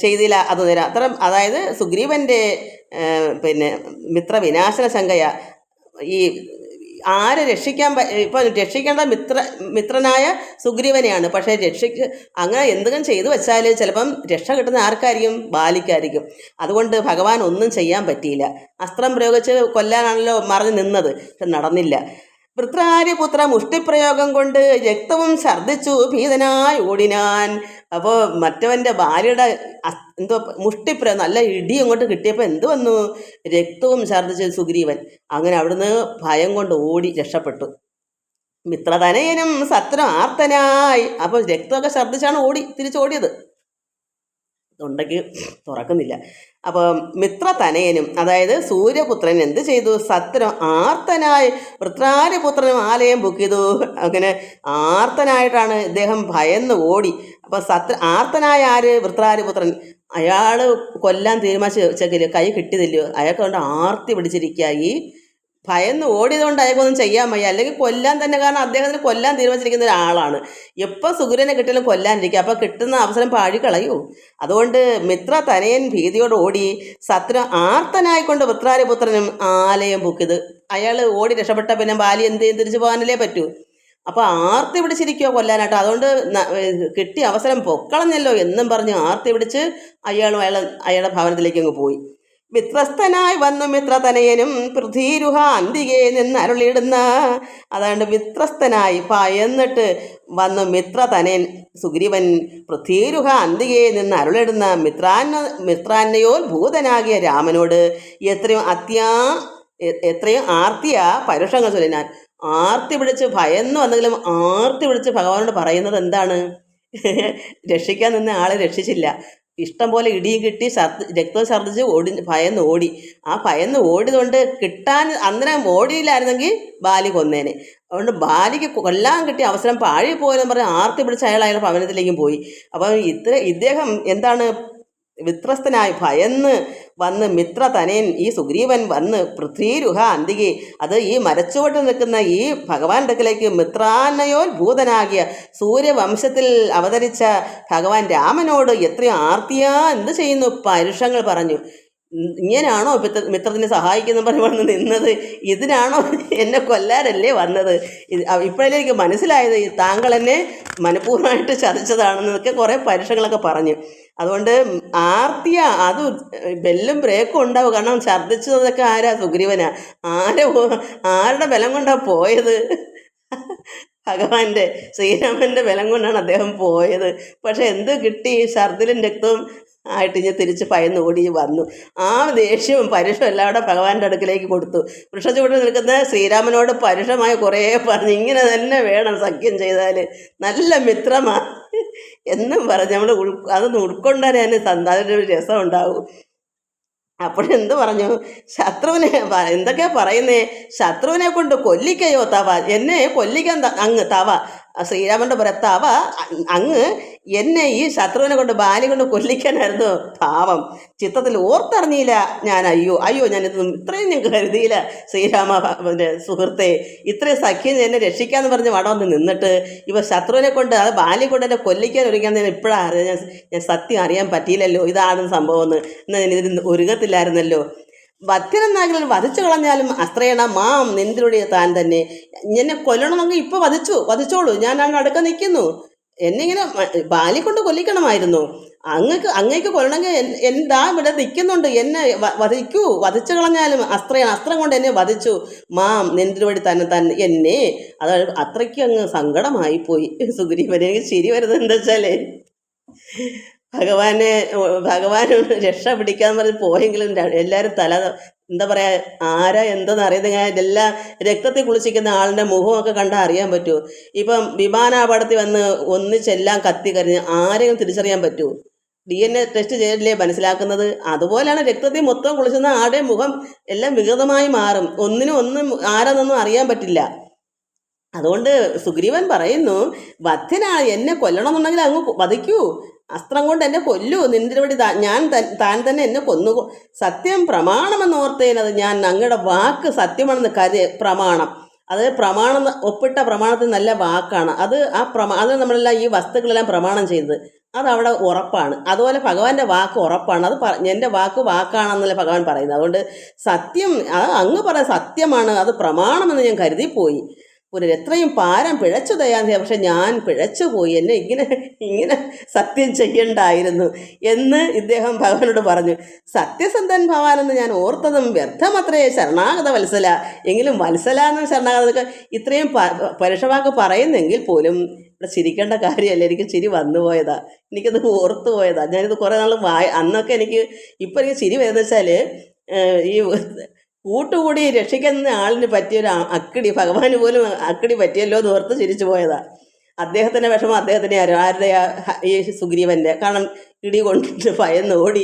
ചെയ്തില്ല അത് നേരം. അതായത് സുഗ്രീവൻ്റെ മിത്രവിനാശന ശങ്കയ, ഈ ആരെ ഇപ്പം രക്ഷിക്കേണ്ട മിത്രനായ സുഗ്രീവനെയാണ്. പക്ഷേ അങ്ങനെ എന്തെങ്കിലും ചെയ്തു വെച്ചാൽ ചിലപ്പം രക്ഷ കിട്ടുന്ന ആർക്കായിരിക്കും? ബാലിക്കായിരിക്കും. അതുകൊണ്ട് ഭഗവാൻ ഒന്നും ചെയ്യാൻ പറ്റിയില്ല. അസ്ത്രം പ്രയോഗിച്ച് കൊല്ലാനാണല്ലോ മറഞ്ഞു നിന്നത്. പക്ഷെ നടന്നില്ല. വൃത്രാരിപുത്ര മുഷ്ടിപ്രയോഗം കൊണ്ട് രക്തവും ഭീതനായി ഓടിനാൻ. അപ്പോൾ മറ്റവൻ്റെ ഭാര്യയുടെ മുഷ്ടിപ്രയോഗം നല്ല ഇടി അങ്ങോട്ട് കിട്ടിയപ്പോൾ എന്ത് വന്നു? രക്തവും ഛർദ്ദിച്ച് സുഗ്രീവൻ. അങ്ങനെ അവിടുന്ന് ഭയം കൊണ്ട് ഓടി രക്ഷപ്പെട്ടു. മിത്രതനയനും സത്രം ആർത്തനായി. അപ്പോൾ രക്തമൊക്കെ ഛർദ്ദിച്ചാണ് തിരിച്ചോടിയത്. തൊണ്ടയ്ക്ക് തുറക്കുന്നില്ല. അപ്പോൾ മിത്രതനയനും അതായത് സൂര്യപുത്രൻ എന്ത് ചെയ്തു? സത്രം ആർത്തനായി വൃത്രാരിപുത്രനും ആലയം ബുക്ക് ചെയ്തു. അങ്ങനെ ആർത്തനായിട്ടാണ് ഇദ്ദേഹം ഭയന്ന് ഓടി. അപ്പോൾ ആർത്തനായ ആര്? വൃത്രാരിപുത്രൻ. അയാൾ കൊല്ലാൻ തീരുമാനിച്ചെങ്കിലും കൈ കിട്ടിയതില്ലയോ, അയാൾക്ക് കൊണ്ട് ആർത്തി പിടിച്ചിരിക്കുക. ഈ ഭയന്ന് ഓടിയതുകൊണ്ട് അയാൾക്കൊന്നും ചെയ്യാൻ വയ്യ. അല്ലെങ്കിൽ കൊല്ലാൻ തന്നെ, കാരണം അദ്ദേഹത്തിന് കൊല്ലാൻ തീരുമാനിച്ചിരിക്കുന്ന ഒരാളാണ്. എപ്പോൾ സുഗ്രീവനെ കിട്ടിയാലും കൊല്ലാനിരിക്കുക. അപ്പോൾ കിട്ടുന്ന അവസരം പാഴിക്കളയൂ. അതുകൊണ്ട് മിത്രതനയൻ ഭീതിയോട് ഓടി. സത്രം ആർത്തനായിക്കൊണ്ട് വൃത്രാരിപുത്രനും ആലയം ബുക്കിത്. അയാൾ ഓടി രക്ഷപ്പെട്ട പിന്നെ ബാലി തിരിച്ചു പോകാനല്ലേ പറ്റൂ. അപ്പോൾ ആർത്തി പിടിച്ചിരിക്കുമോ കൊല്ലാനായിട്ട്. അതുകൊണ്ട് കിട്ടിയ അവസരം പൊക്കളഞ്ഞല്ലോ എന്നും പറഞ്ഞ് ആർത്തി പിടിച്ച് അയാളുടെ ഭവനത്തിലേക്ക് അങ്ങ് പോയി. മിത്രസ്ഥനായി വന്നു മിത്രതനയനും പൃഥ്വീരുഹ അന്തികെ നിന്ന് അരുളിയിടുന്ന. അതാണ്ട് മിത്രസ്ഥനായി ഭയന്നിട്ട് വന്നു മിത്രതനയൻ സുഗ്രീവൻ പൃഥ്വീരുഹ അന്തികെ നിന്ന് അരുളിയിടുന്ന മിത്രാന്നയോത്ഭൂതനാകിയ രാമനോട് എത്രയും ആർത്തിയ പരുഷങ്ങൾ ചൊല്ലിനാൻ. ആർത്തി പിടിച്ച് ഭയന്ന് വന്നെങ്കിലും ആർത്തി പിടിച്ച് ഭഗവാനോട് പറയുന്നത് എന്താണ്? രക്ഷിക്കാൻ നിന്ന ആളെ രക്ഷിച്ചില്ല. ഇഷ്ടം പോലെ ഇടിയും കിട്ടി, രക്തം ഛർദ്ദിച്ച് ഭയന്ന് ഓടി. ആ ഭയന്ന് ഓടിയതുകൊണ്ട് കിട്ടാൻ അന്നേരം ഓടിയില്ലായിരുന്നെങ്കിൽ ബാലി കൊന്നേനെ. അതുകൊണ്ട് ബാലിക്ക് കൊല്ലാൻ കിട്ടിയ അവസരം പാഴി പോയെന്ന് പറഞ്ഞ് ആർത്തി പിടിച്ച് അയാളുടെ ഭവനത്തിലേക്കും പോയി. അപ്പം ഇദ്ദേഹം എന്താണ് വിത്രസ്തനായി ഭയന്ന് വന്ന് മിത്രതനയൻ ഈ സുഗ്രീവൻ വന്ന് പൃഥ്വീരുഹ അന്തികെ, അത് ഈ മരച്ചുവട്ട് നിൽക്കുന്ന ഈ ഭഗവാൻ അടുക്കലേക്ക് മിത്രാന്നയോത്ഭൂതനാകിയ സൂര്യവംശത്തിൽ അവതരിച്ച ഭഗവാൻ രാമനോട് എത്രയോ ആർത്തിയാ എന്ത് ചെയ്യുന്നു പരുഷങ്ങൾ പറഞ്ഞു. ഇങ്ങനെയാണോ മിത്രത്തിനെ സഹായിക്കുന്ന പറയുമ്പോൾ നിന്നത്? ഇതിനാണോ എന്നെ കൊല്ലാനല്ലേ വന്നത്? ഇപ്പോഴല്ലേ എനിക്ക് മനസ്സിലായത് താങ്കൾ എന്നെ മനഃപൂർവ്വമായിട്ട് ചതിച്ചതാണെന്നൊക്കെ കുറേ പരുഷങ്ങളൊക്കെ പറഞ്ഞു. അതുകൊണ്ട് ആർത്തിയ അത് ബെല്ലും ബ്രേക്കും ഉണ്ടാവും. കാരണം ഛർദ്ദിച്ചതൊക്കെ ആരാ? സുഗ്രീവനാ. ആരുടെ ബലം കൊണ്ടാണ് പോയത്? ഭഗവാന്റെ ശ്രീരാമൻ്റെ ബലം കൊണ്ടാണ് അദ്ദേഹം പോയത്. പക്ഷെ എന്ത് കിട്ടി? ഛർദിലും രക്തവും ആയിട്ട് ഇനി തിരിച്ച് ഭയന്ന് ഓടി വന്നു. ആ ദേഷ്യവും പരുഷവും എല്ലാവരുടെ ഭഗവാന്റെ അടുക്കിലേക്ക് കൊടുത്തു. വൃക്ഷച്ചുവട്ടിൽ നിൽക്കുന്ന ശ്രീരാമനോട് പരുഷമായി കുറേ പറഞ്ഞു, ഇങ്ങനെ തന്നെ വേണം സഖ്യം ചെയ്താൽ, നല്ല മിത്രമാ എന്നും പറഞ്ഞ് നമ്മൾ അതൊന്ന് ഉൾക്കൊണ്ടാലേ അതിനൊരു രസം ഉണ്ടാവും. അപ്പോഴെന്ത് പറഞ്ഞു? ശത്രുവിനെ എന്തൊക്കെയാ പറയുന്നേ? ശത്രുവിനെ കൊണ്ട് കൊല്ലിക്കയോ തവ, എന്നെ കൊല്ലിക്കാൻ അങ്ങ് തവ, ശ്രീരാമൻ്റെ പുറത്താവ അങ്ങ് എന്നെ ഈ ശത്രുവിനെ കൊണ്ട് ബാലി കൊണ്ട് കൊല്ലിക്കാനായിരുന്നു ഭാവം. ചിത്രത്തിൽ ഓർത്തറിഞ്ഞില്ല ഞാൻ. അയ്യോ ഞാനിത് ഇത്രയും ഞങ്ങൾക്ക് കരുതിയില്ല ശ്രീരാമ സുഹൃത്തെ. ഇത്രയും സഖ്യം എന്നെ രക്ഷിക്കാമെന്ന് പറഞ്ഞ് വടം നിന്നിട്ട് ഇവ ശത്രുവിനെ കൊണ്ട് അത് ബാലി കൊണ്ട് എന്നെ കൊല്ലിക്കാൻ ഒരുങ്ങാൻ ഇപ്പോഴാണ് അറിയാം. ഞാൻ സത്യം അറിയാൻ പറ്റിയില്ലല്ലോ ഇതാണ് സംഭവം എന്ന്. എന്നാൽ ഞാൻ ഇതിന് ഒരുങ്ങത്തില്ലായിരുന്നല്ലോ. വധ്യനെന്നാകിൽ വധിച്ചു കളഞ്ഞാലും അസ്ത്രേണ മാം നിന്തിരുടെ താൻ തന്നെ. എന്നെ കൊല്ലണമെങ്കിൽ ഇപ്പോൾ വധിച്ചോളൂ, ഞാൻ അങ്ങ് അടുക്ക നിൽക്കുന്നു. എന്നെ ഇങ്ങനെ ബാലി കൊണ്ട് കൊല്ലിക്കണമായിരുന്നു. അങ്ങേക്ക് കൊല്ലണമെങ്കിൽ എന്താ ഇവിടെ നിൽക്കുന്നുണ്ട്, എന്നെ വധിച്ചു കളഞ്ഞാലും അസ്ത്രം കൊണ്ട് എന്നെ വധിച്ചു. മാം നിന്തിരുവടി തന്നെ എന്നെ. അത് അത്രയ്ക്ക് അങ്ങ് സങ്കടമായി പോയി സുഗ്രീവനെ. എനിക്ക് ചിരി വരുന്നത് എന്താ വെച്ചാലേ, ഭഗവാൻ രക്ഷ പിടിക്കാന്ന് പറഞ്ഞ് പോയെങ്കിലും എല്ലാവരും എന്താ പറയുക, ആരാ എന്തെന്ന് അറിയുന്നത്? ഞാൻ എല്ലാം രക്തത്തിൽ കുളിച്ചിരിക്കുന്ന ആളിൻ്റെ മുഖമൊക്കെ കണ്ടാൽ അറിയാൻ പറ്റുമോ? ഇപ്പം വിമാനാപകടത്തിൽ വന്ന് ഒന്നിച്ചെല്ലാം കത്തി കരിഞ്ഞ് ആരെയും തിരിച്ചറിയാൻ പറ്റുമോ? DNA ടെസ്റ്റ് ചെയ്തില്ലേ മനസ്സിലാക്കുന്നത്? അതുപോലെയാണ് രക്തത്തിൽ മൊത്തം കുളിച്ചുന്ന ആളുടെ മുഖം എല്ലാം വികൃതമായി മാറും. ഒന്നും ആരാന്നൊന്നും അറിയാൻ പറ്റില്ല. അതുകൊണ്ട് സുഗ്രീവൻ പറയുന്നു, വധ്യനാണ്, എന്നെ കൊല്ലണമെന്നുണ്ടെങ്കിൽ അങ്ങ് വധിക്കൂ, അസ്ത്രം കൊണ്ട് എന്നെ കൊല്ലൂ, നിന്തിരുവടി താൻ തന്നെ എന്നെ കൊന്നു. സത്യം പ്രമാണമെന്ന് ഓർത്തേനത് ഞാൻ, അങ്ങയുടെ വാക്ക് സത്യമാണെന്ന് പ്രമാണം. അത് പ്രമാണം ഒപ്പിട്ട പ്രമാണത്തിൽ നല്ല വാക്കാണ് അത്. അത് നമ്മളെല്ലാം ഈ വസ്തുക്കളെല്ലാം പ്രമാണം ചെയ്തത് അതവിടെ ഉറപ്പാണ്. അതുപോലെ ഭഗവാന്റെ വാക്ക് ഉറപ്പാണ്. അത് എൻ്റെ വാക്കാണെന്നല്ലേ ഭഗവാൻ പറയുന്നത്. അതുകൊണ്ട് സത്യം അങ്ങ് പറയാൻ സത്യമാണ്, അത് പ്രമാണമെന്ന് ഞാൻ കരുതിപ്പോയി. എത്രയും പാരം പിഴച്ചു ദയാനിധി, പക്ഷെ ഞാൻ പിഴച്ചു പോയി, എന്നെ ഇങ്ങനെ സത്യം ചെയ്യണ്ടായിരുന്നു എന്ന് ഇദ്ദേഹം ഭഗവാനോട് പറഞ്ഞു. സത്യസന്ധൻ ഭവാനെന്ന് ഞാൻ ഓർത്തതും വ്യർത്ഥമത്രേ ശരണാഗത വത്സല. എങ്കിലും വത്സല എന്ന ശരണാഗതക്ക് ഇത്രയും പരുഷവാക്ക് പറയുന്നെങ്കിൽ പോലും ഇവിടെ ചിരിക്കേണ്ട കാര്യമല്ല. എനിക്ക് ചിരി വന്നുപോയതാ, എനിക്കത് ഓർത്തു പോയതാ. ഞാനിത് കുറേ നാൾ അന്നൊക്കെ ഇപ്പം എനിക്ക് ചിരി വരുന്നത് വെച്ചാൽ ഈ കൂട്ടുകൂടി രക്ഷിക്കുന്ന ആളിന് പറ്റിയൊരു അക്കിടി ഭഗവാന് പോലും അക്കിടി പറ്റിയല്ലോ എന്ന് ഓർത്ത് ചിരിച്ചു പോയതാ. അദ്ദേഹത്തിൻ്റെ വിഷമം അദ്ദേഹത്തിനെ ആരുടെ ഈ സുഗ്രീവൻ്റെ. കാരണം ഇടി കൊണ്ടിട്ട് ഭയന്നോടി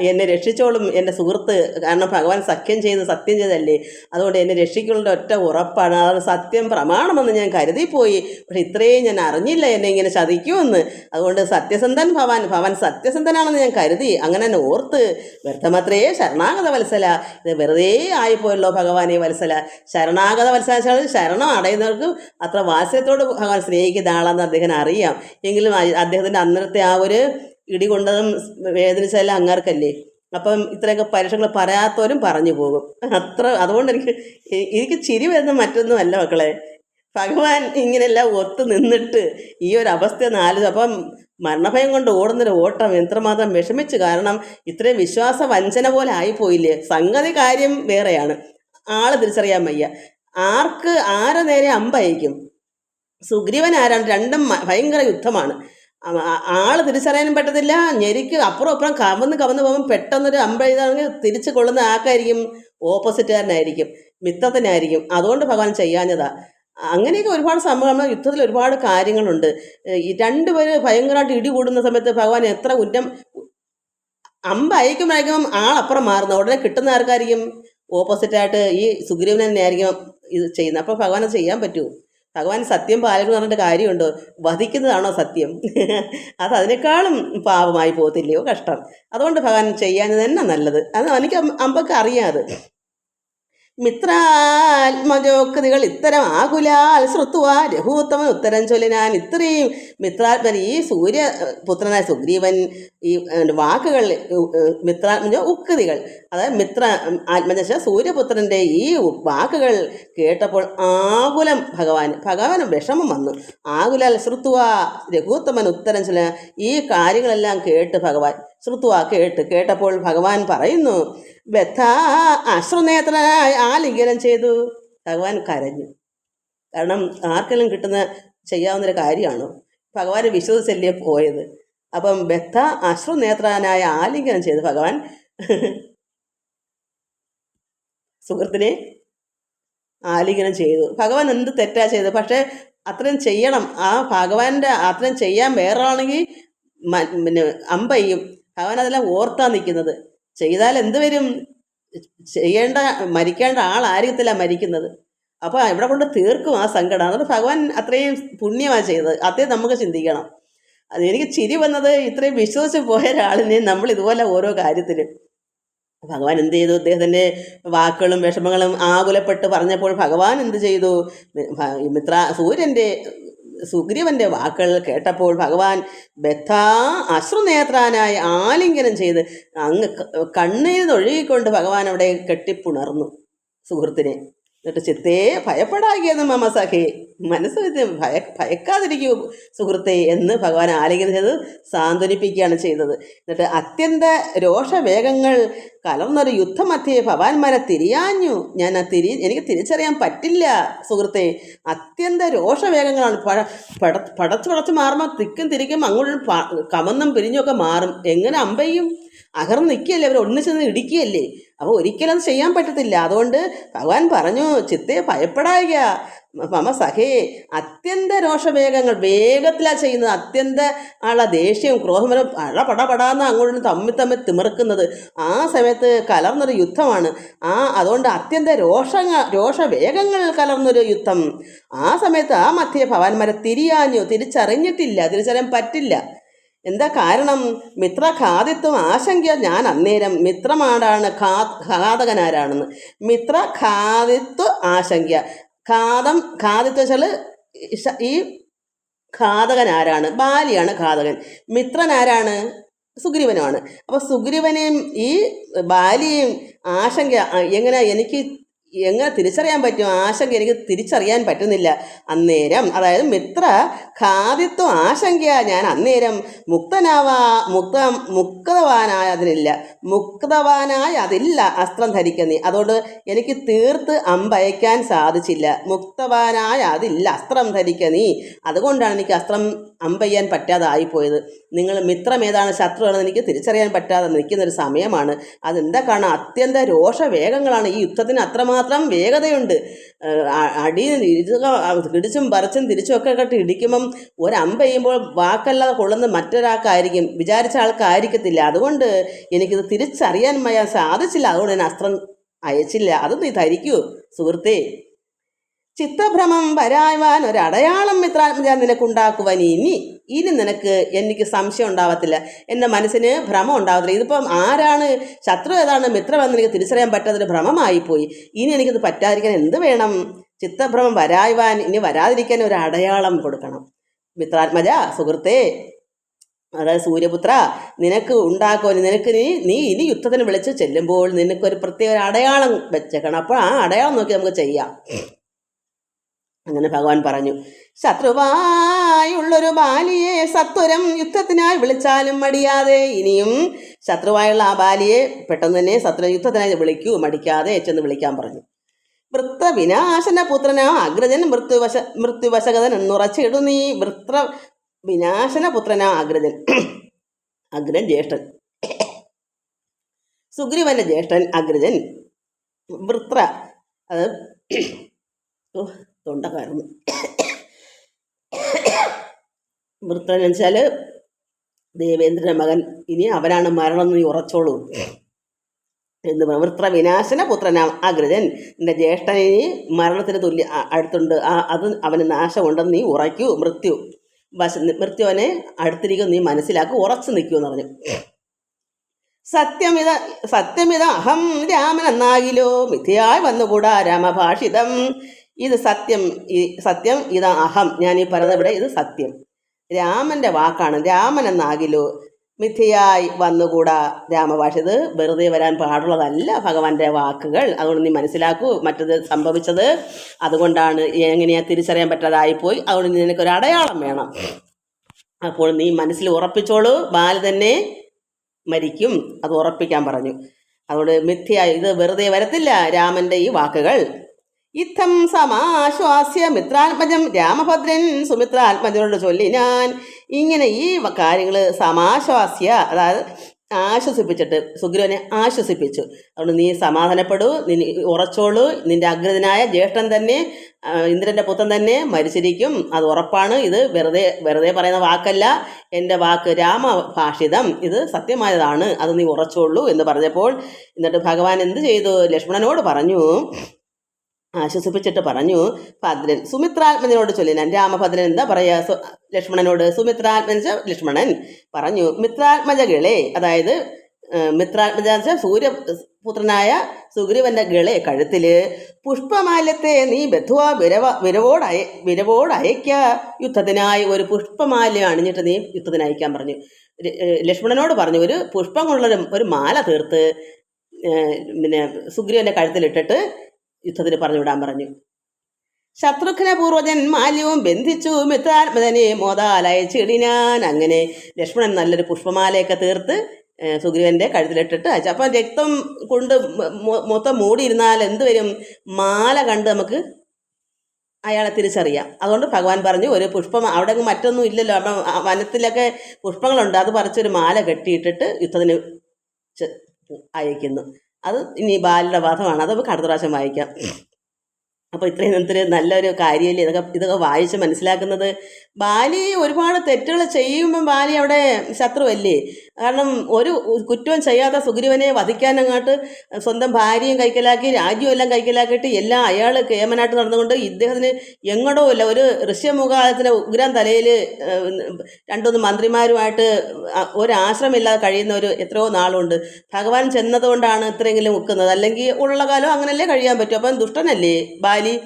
എന്നെ രക്ഷിച്ചോളും എൻ്റെ സുഹൃത്ത്, കാരണം ഭഗവാൻ സത്യം ചെയ്തല്ലേ, അതുകൊണ്ട് എന്നെ രക്ഷിക്കുള്ള ഒറ്റ ഉറപ്പാണ്, അതാണ് സത്യം പ്രമാണമെന്ന് ഞാൻ കരുതിപ്പോയി. പക്ഷെ ഇത്രയും ഞാൻ അറിഞ്ഞില്ല എന്നെ ഇങ്ങനെ ചതിക്കുമെന്ന്. അതുകൊണ്ട് സത്യസന്ധൻ ഭവാൻ സത്യസന്ധനാണെന്ന് ഞാൻ കരുതി, അങ്ങനെ തന്നെ ഓർത്ത്. വ്യർത്ഥമത്രേ ശരണാഗത വത്സല, ഇത് വെറുതെ ആയിപ്പോയല്ലോ ഭഗവാനെ വത്സല. ശരണാഗത വത്സല ശരണം അടയുന്നവർക്ക് അത്ര വാത്സല്യത്തോട് ഭഗവാൻ സ്നേഹിക്കുന്ന ആളാണെന്ന് അദ്ദേഹം അറിയാം. എങ്കിലും അദ്ദേഹത്തിൻ്റെ അന്നത്തെ ആ ഒരു ഇടി കൊണ്ടതും വേദനിച്ചെല്ലാം അങ്ങാർക്കല്ലേ. അപ്പം ഇത്രയൊക്കെ പരീക്ഷകൾ പറയാത്തവരും പറഞ്ഞു പോകും. അതുകൊണ്ട് എനിക്ക് ചിരി വരുന്ന മറ്റൊന്നുമല്ല മക്കളെ, ഭഗവാൻ ഇങ്ങനെയെല്ലാം ഒത്തു നിന്നിട്ട് ഈ ഒരു അവസ്ഥ അപ്പം മരണഭയം കൊണ്ട് ഓടുന്നൊരു ഓട്ടം എത്രമാത്രം വിഷമിച്ചു. കാരണം ഇത്രയും വിശ്വാസവഞ്ചന പോലെ ആയിപ്പോയില്ലേ. സംഗതി കാര്യം വേറെയാണ്, ആള് തിരിച്ചറിയാൻ വയ്യ. ആരെ നേരെ അമ്പയക്കും? സുഗ്രീവൻ ആരാണ്? രണ്ടും ഭയങ്കര യുദ്ധമാണ്. ആള് തിരിച്ചറിയാനും പറ്റത്തില്ല. ഞെരിക്ക് അപ്പുറം കവന്ന് പോകുമ്പോൾ പെട്ടെന്നൊരു അമ്പെയ്താണെങ്കിൽ തിരിച്ച് കൊള്ളുന്ന ആൾക്കായിരിക്കും ഓപ്പോസിറ്റുകാരനായിരിക്കും, മിത്രത്തിനായിരിക്കും. അതുകൊണ്ട് ഭഗവാൻ ചെയ്യാഞ്ഞതാ. അങ്ങനെയൊക്കെ ഒരുപാട് സംഭവങ്ങൾ യുദ്ധത്തിൽ ഒരുപാട് കാര്യങ്ങളുണ്ട്. ഈ രണ്ടുപേര് ഭയങ്കരമായിട്ട് ഇടി കൂടുന്ന സമയത്ത് ഭഗവാൻ എത്ര അയക്കുമ്പോഴേക്കും ആളപ്പുറം മാറുന്നു. ഉടനെ കിട്ടുന്ന ആർക്കായിരിക്കും? ഓപ്പോസിറ്റായിട്ട് ഈ സുഗ്രീവൻ തന്നെ ആയിരിക്കും ഇത് ചെയ്യുന്നത്. അപ്പോൾ ഭഗവാൻ അത് ചെയ്യാൻ പറ്റുമോ? ഭഗവാൻ സത്യം പാലിക്കുന്നു പറഞ്ഞിട്ട് കാര്യമുണ്ടോ? വധിക്കുന്നതാണോ സത്യം? അത് അതിനേക്കാളും പാപമായി പോകത്തില്ലയോ? കഷ്ടം. അതുകൊണ്ട് ഭഗവാൻ ചെയ്യാൻ തന്നെ നല്ലത്. അത് എനിക്ക് അമ്പക്ക് അറിയാം. അത് മിത്രാത്മജോക്തികൾ ഇത്തരം ആകുലാൽ ശ്രുത്വ രഘൂത്തമൻ ഉത്തരം ചൊല്ലിനാൻ. ഇത്രയും മിത്രാത്മൻ ഈ സൂര്യപുത്രനായ സുഗ്രീവൻ ഈ വാക്കുകൾ മിത്രാത്മജ ഉക്തികൾ, അതായത് ആത്മജ സൂര്യപുത്രൻ്റെ ഈ വാക്കുകൾ കേട്ടപ്പോൾ ആകുലം ഭഗവാന് വിഷമം വന്നു. ആകുലാൽ ശ്രുത്വ രഘൂത്തമൻ ഉത്തരം ചൊല്ല. ഈ കാര്യങ്ങളെല്ലാം കേട്ട് ഭഗവാൻ കേട്ടപ്പോൾ ഭഗവാൻ പറയുന്നു, ബദ്ധ അശ്രുനേത്രനായി ആലിംഗനം ചെയ്തു. ഭഗവാൻ കരഞ്ഞു. കാരണം ആർക്കെങ്കിലും ചെയ്യാവുന്നൊരു കാര്യമാണോ? ഭഗവാനെ വിശ്വസിച്ചല്ലേ പോയത്. അപ്പം ബദ്ധ അശ്രുനേത്രനായ ആലിംഗനം ചെയ്തു ഭഗവാൻ സുഹൃത്തിനെ ആലിംഗനം ചെയ്തു. ഭഗവാൻ എന്ത് തെറ്റാ ചെയ്തത്? പക്ഷേ അത്രയും ചെയ്യണം. ആ ഭഗവാന്റെ അത്രയും ചെയ്യാൻ വേറൊരാണെങ്കിൽ പിന്നെ അമ്പയ്യും. ഭഗവാൻ അതെല്ലാം ഓർത്താ നിൽക്കുന്നത്. ചെയ്താൽ എന്ത് വരും? മരിക്കേണ്ട ആളായിരിക്കത്തില്ല മരിക്കുന്നത്. അപ്പോൾ ഇവിടെ കൊണ്ട് തീർക്കും ആ സങ്കടം. അതുകൊണ്ട് ഭഗവാൻ അത്രയും പുണ്യമാണ് ചെയ്തത്. അതേ നമുക്ക് ചിന്തിക്കണം. എനിക്ക് ചിരി വന്നത് ഇത്രയും വിശ്വസിച്ച് പോയ ഒരാളിനെ നമ്മൾ ഇതുപോലെ ഓരോ കാര്യത്തിലും ഭഗവാൻ എന്ത് ചെയ്തു? അദ്ദേഹത്തിൻ്റെ വാക്കുകളും വിഷമങ്ങളും ആകുലപ്പെട്ട് പറഞ്ഞപ്പോൾ ഭഗവാൻ എന്ത് ചെയ്തു? സുഗ്രീവന്റെ വാക്കുകൾ കേട്ടപ്പോൾ ഭഗവാൻ ബദ്ധാ അശ്രുനേത്രാനായി ആലിംഗനം ചെയ്ത് കണ്ണീരൊഴുകിക്കൊണ്ട് ഭഗവാൻ അവിടെ കെട്ടിപ്പുണർന്നു സുഹൃത്തിനെ. എന്നിട്ട് ചിത്തേ ഭയപ്പെടാകിയെന്ന് മമ സഖേ, മനസ്സ് ഭയക്കാതിരിക്കൂ സുഹൃത്തെ എന്ന് ഭഗവാൻ ആലിംഗനം ചെയ്ത് സാന്ത്വനിപ്പിക്കുകയാണ് ചെയ്തത്. എന്നിട്ട് അത്യന്ത രോഷവേഗങ്ങൾ കലർന്നൊരു യുദ്ധമധ്യേ ഭവാന്മാരെ തിരിയാഞ്ഞു. എനിക്ക് തിരിച്ചറിയാൻ പറ്റില്ല സുഹൃത്തെ. അത്യന്ത രോഷവേഗങ്ങളാണ്. പടച്ചു മാറുമ്പോൾ തിക്കും തിരിക്കും അങ്ങോട്ടും കമന്നും പിരിഞ്ഞൊക്കെ മാറും. എങ്ങനെ അമ്പയും അകർന്ന് നിൽക്കുകയല്ലേ, അവർ ഒന്നിച്ചെന്ന് ഇടിക്കുകയല്ലേ. അപ്പോൾ ഒരിക്കലും അത് ചെയ്യാൻ പറ്റത്തില്ല. അതുകൊണ്ട് ഭഗവാൻ പറഞ്ഞു, ചിത്തെ ഭയപ്പെടായിക മമ സഖേ. അത്യന്ത രോഷവേഗങ്ങൾ വേഗത്തിലാണ് ചെയ്യുന്നത്. അത്യന്ത ദേഷ്യവും ക്രോധമരം പടപടാന്ന് അങ്ങോട്ടും തമ്മിൽ തിമിർക്കുന്നത്. ആ സമയത്ത് കലർന്നൊരു യുദ്ധമാണ്. അതുകൊണ്ട് അത്യന്ത രോഷവേഗങ്ങൾ കലർന്നൊരു യുദ്ധം. ആ സമയത്ത് ആ മധ്യേ ഭവാന്മാരെ തിരിച്ചറിയാൻ പറ്റില്ല. എന്താ കാരണം? മിത്രഘാതിത്വം ആശങ്ക ഞാൻ അന്നേരം. മിത്രമാടാണ് ഘാതകനാരാണെന്ന്. മിത്രഘാതിത്വ ആശങ്ക. ഘാതിത്വ വെച്ചാൽ ഈ ഘാതകനാരാണ്? ബാലിയാണ് ഘാതകൻ. മിത്രനാരാണ്? സുഗ്രീവനുമാണ്. അപ്പോൾ സുഗ്രീവനെയും ഈ ബാലിയെയും ആശങ്ക എങ്ങനെ തിരിച്ചറിയാൻ പറ്റും? ആശങ്ക എനിക്ക് തിരിച്ചറിയാൻ പറ്റുന്നില്ല അന്നേരം. അതായത് മിത്ര ഘാതിത്വ ആശങ്ക ഞാൻ അന്നേരം മുക്തവാനായ അതില്ല അസ്ത്രം ധരിക്കുന്നീ. അതുകൊണ്ട് എനിക്ക് തീർത്ത് അമ്പയക്കാൻ സാധിച്ചില്ല. മുക്തവാനായ അതില്ല അസ്ത്രം ധരിക്കുന്നീ. അതുകൊണ്ടാണ് എനിക്ക് അസ്ത്രം അമ്പയ്യാൻ പറ്റാതായിപ്പോയത്. നിങ്ങൾ മിത്രം ഏതാണ് ശത്രുവാണെന്ന് എനിക്ക് തിരിച്ചറിയാൻ പറ്റാതെ നിൽക്കുന്നൊരു സമയമാണ്. അതെന്താ കാണാം? അത്യന്ത രോഷവേഗങ്ങളാണ്. ഈ യുദ്ധത്തിന് അത്രമാത്രം വേഗതയുണ്ട്. ഇടിച്ചും പറിച്ചും തിരിച്ചും ഒക്കെ ഇടിക്കുമ്പം ഒരമ്പെയ്യുമ്പോൾ വാക്കല്ലാതെ കൊള്ളുന്ന മറ്റൊരാൾക്കായിരിക്കും, വിചാരിച്ച ആൾക്കായിരിക്കത്തില്ല. അതുകൊണ്ട് എനിക്കിത് തിരിച്ചറിയാൻ സാധിച്ചില്ല. അതുകൊണ്ട് ഞാൻ അസ്ത്രം അയച്ചില്ല. അത് നീ ധരിക്കൂ സുഹൃത്തേ. ചിത്തഭ്രമം വരായ്വാൻ ഒരടയാളം മിത്രാത്മജ നിനക്കുണ്ടാക്കുവാൻ ഇനി എനിക്ക് സംശയം ഉണ്ടാവത്തില്ല. എൻ്റെ മനസ്സിന് ഭ്രമം ഉണ്ടാവത്തില്ല. ഇതിപ്പം ആരാണ് ശത്രു ഏതാണ് മിത്രമെന്ന് എനിക്ക് തിരിച്ചറിയാൻ പറ്റാത്തൊരു ഭ്രമമായിപ്പോയി. ഇനി എനിക്കിത് പറ്റാതിരിക്കാൻ എന്ത് വേണം? ചിത്തഭ്രമം വരായ്വാൻ, ഇനി വരാതിരിക്കാൻ ഒരു അടയാളം കൊടുക്കണം. മിത്രാത്മജ സുഹൃത്തേ, അതായത് സൂര്യപുത്ര, നിനക്ക് നീ ഇനി യുദ്ധത്തിന് വിളിച്ച് ചെല്ലുമ്പോൾ നിനക്കൊരു പ്രത്യേക അടയാളം വെച്ചേക്കണം. അപ്പോൾ ആ അടയാളം നോക്കി നമുക്ക് ചെയ്യാം. അങ്ങനെ ഭഗവാൻ പറഞ്ഞു, ശത്രുവായുള്ളൊരു ബാലിയെ സത്വരം യുദ്ധത്തിനായി വിളിച്ചാലും മടിയാതെ. ഇനിയും ശത്രുവായുള്ള ആ ബാലിയെ പെട്ടെന്ന് തന്നെ യുദ്ധത്തിനായി വിളിക്കൂ, മടിക്കാതെ ചെന്ന് വിളിക്കാൻ പറഞ്ഞു. വൃത്ര വിനാശന പുത്രനാ അഗ്രജൻ മൃത്യുവശകതൻ എന്നുറച്ചിടു നീ. വൃത്ര വിനാശന പുത്രനാ അഗ്രജൻ. അഗ്രൻ ജ്യേഷ്ഠൻ, സുഗ്രീവന്റെ ജ്യേഷ്ഠൻ അഗ്രജൻ. വൃത്ര, അത് തൊണ്ടക്കാരുന്നു. വൃത്രൻ വെച്ചാൽ ദേവേന്ദ്രൻ്റെ മകൻ. ഇനി അവനാണ് മരണം നീ ഉറച്ചോളൂ. എന്ന് വൃത്ര വിനാശന പുത്രനാം അഗ്രജൻ, നിന്റെ ജ്യേഷ്ഠനെ മരണത്തിന് അടുത്തുണ്ട്, അത് അവന് നാശമുണ്ടെന്ന് നീ ഉറയ്ക്കൂ. മൃത്യു അവനെ അടുത്തിരിക്കും, നീ മനസ്സിലാക്കി ഉറച്ചു നിൽക്കൂ എന്ന് പറഞ്ഞു. സത്യമിത അഹം രാമൻ എന്നാകിലോ മിഥ്യയായി വന്നുകൂടാ രാമഭാഷിതം. ഇത് സത്യം ഇതാ അഹം, ഞാൻ ഈ പറയുന്നത് ഇവിടെ ഇത് സത്യം, രാമന്റെ വാക്കാണ്. രാമൻ എന്നാകിലോ മിഥ്യയായി വന്നുകൂടാ രാമഭാഷ, ഇത് വെറുതെ വരാൻ പാടുള്ളതല്ല ഭഗവാന്റെ വാക്കുകൾ. അതുകൊണ്ട് നീ മനസ്സിലാക്കൂ, മറ്റത് സംഭവിച്ചത് അതുകൊണ്ടാണ്, എങ്ങനെയാ തിരിച്ചറിയാൻ പറ്റാതായിപ്പോയി, അതുകൊണ്ട് നിനക്കൊരു അടയാളം വേണം. അപ്പോൾ നീ മനസ്സിൽ ഉറപ്പിച്ചോളൂ, ബാലി തന്നെ മരിക്കും, അത് ഉറപ്പിക്കാൻ പറഞ്ഞു. അതുകൊണ്ട് മിഥ്യയായി, ഇത് വെറുതെ വരത്തില്ല രാമന്റെ ഈ വാക്കുകൾ. ഇത്തം സമാശ്വാസ്യ മിത്രാത്മജം രാമഭദ്രൻ സുമിത്രാത്മജനോട് ചൊല്ലി ഞാൻ. ഇങ്ങനെ ഈ കാര്യങ്ങൾ സമാശ്വാസ്യ, അതായത് ആശ്വസിപ്പിച്ചിട്ട് സുഗ്രീവനെ ആശ്വസിപ്പിച്ചു. അതുകൊണ്ട് നീ സമാധാനപ്പെടൂ, നീ ഉറച്ചോളൂ, നിന്റെ അഗ്രജനായ ജ്യേഷ്ഠൻ തന്നെ, ഇന്ദ്രൻ്റെ പുത്രൻ തന്നെ മരിച്ചിരിക്കും, അത് ഉറപ്പാണ്. ഇത് വെറുതെ പറയുന്ന വാക്കല്ല, എൻ്റെ വാക്ക് രാമഭാഷിതം, ഇത് സത്യമായതാണ്, അത് നീ ഉറച്ചോളൂ എന്ന് പറഞ്ഞപ്പോൾ എന്നിട്ട് ഭഗവാൻ എന്ത് ചെയ്തു? ലക്ഷ്മണനോട് പറഞ്ഞു, ആശ്വസിപ്പിച്ചിട്ട് പറഞ്ഞു, ഭദ്രൻ സുമിത്രാത്മജനോട് ചൊല്ലിനാൻ. രാമഭദ്രൻ എന്താ പറയുക ലക്ഷ്മണനോട്? സുമിത്രാത്മജ ലക്ഷ്മണൻ പറഞ്ഞു, മിത്രാത്മജ ഗളെ, അതായത് മിത്രാത്മജ സൂര്യപുത്രനായ സുഗ്രീവന്റെ ഗളെ കഴുത്തില് പുഷ്പമാല്യത്തെ നീ ബന്ധുവ വിരവോട് അയക്ക, യുദ്ധത്തിനായി ഒരു പുഷ്പമാല്യം അണിഞ്ഞിട്ട് നീ യുദ്ധത്തിന് അയക്കാൻ പറഞ്ഞു. ലക്ഷ്മണനോട് പറഞ്ഞു, ഒരു പുഷ്പം കൊണ്ടുള്ള ഒരു മാല തീർത്ത് പിന്നെ സുഗ്രീവന്റെ കഴുത്തിലിട്ടിട്ട് യുദ്ധത്തിന് പറഞ്ഞു വിടാൻ പറഞ്ഞു. ശത്രുഘ്ന പൂർവജൻ മാല്യവും ബന്ധിച്ചു മിത്രാത്മജനെ മോദാലയച്ചിടിനാൻ. അങ്ങനെ ലക്ഷ്മണൻ നല്ലൊരു പുഷ്പമാലയൊക്കെ തീർത്ത് സുഗ്രീവന്റെ കഴുത്തിലിട്ടിട്ട് അയച്ചു. അപ്പം രക്തം കൊണ്ട് മൊത്തം മൂടിയിരുന്നാൽ എന്ത് വരും? മാല കണ്ട് നമുക്ക് അയാളെ തിരിച്ചറിയാം. അതുകൊണ്ട് ഭഗവാൻ പറഞ്ഞു, ഒരു പുഷ്പം, അവിടെ മറ്റൊന്നും ഇല്ലല്ലോ, അപ്പം വനത്തിലൊക്കെ പുഷ്പങ്ങളുണ്ട്, അത് പറിച്ചൊരു മാല കെട്ടിയിട്ടിട്ട് യുദ്ധത്തിന് അയക്കുന്നു. അത് ഇനി ബാലിയുടെ വധമാണ്, അത് നമുക്ക് അടുത്ത പ്രാവശ്യം വായിക്കാം. അപ്പോൾ ഇത്രയും നേരത്തിൽ നല്ലൊരു കാര്യമല്ലേ ഇതൊക്കെ വായിച്ച് മനസ്സിലാക്കുന്നത്. ബാലി ഒരുപാട് തെറ്റുകൾ ചെയ്യുമ്പം ബാലി അവിടെ ശത്രുവല്ലേ? കാരണം ഒരു കുറ്റവും ചെയ്യാത്ത സുഗ്രീവനെ വധിക്കാനങ്ങാട്ട് സ്വന്തം ഭാര്യയും കൈക്കലാക്കി രാജ്യവും എല്ലാം കൈക്കലാക്കിയിട്ട് എല്ലാം അയാൾ കേമനായിട്ട് നടന്നുകൊണ്ട് ഇദ്ദേഹത്തിന് എങ്ങടോ ഇല്ല, ഒരു ഋഷ്യമുഖാലത്തിന് ഉഗ്രം തലയിൽ 2-3 മന്ത്രിമാരുമായിട്ട് ഒരാശ്രമമില്ലാതെ കഴിയുന്ന എത്രയോ നാളുണ്ട്. ഭഗവാൻ ചെന്നതുകൊണ്ടാണ് ഇത്രയെങ്കിലും നിൽക്കുന്നത്, അല്ലെങ്കിൽ ഉള്ള കാലം അങ്ങനെയല്ലേ കഴിയാൻ പറ്റും. അപ്പം ദുഷ്ടനല്ലേ ബാലി?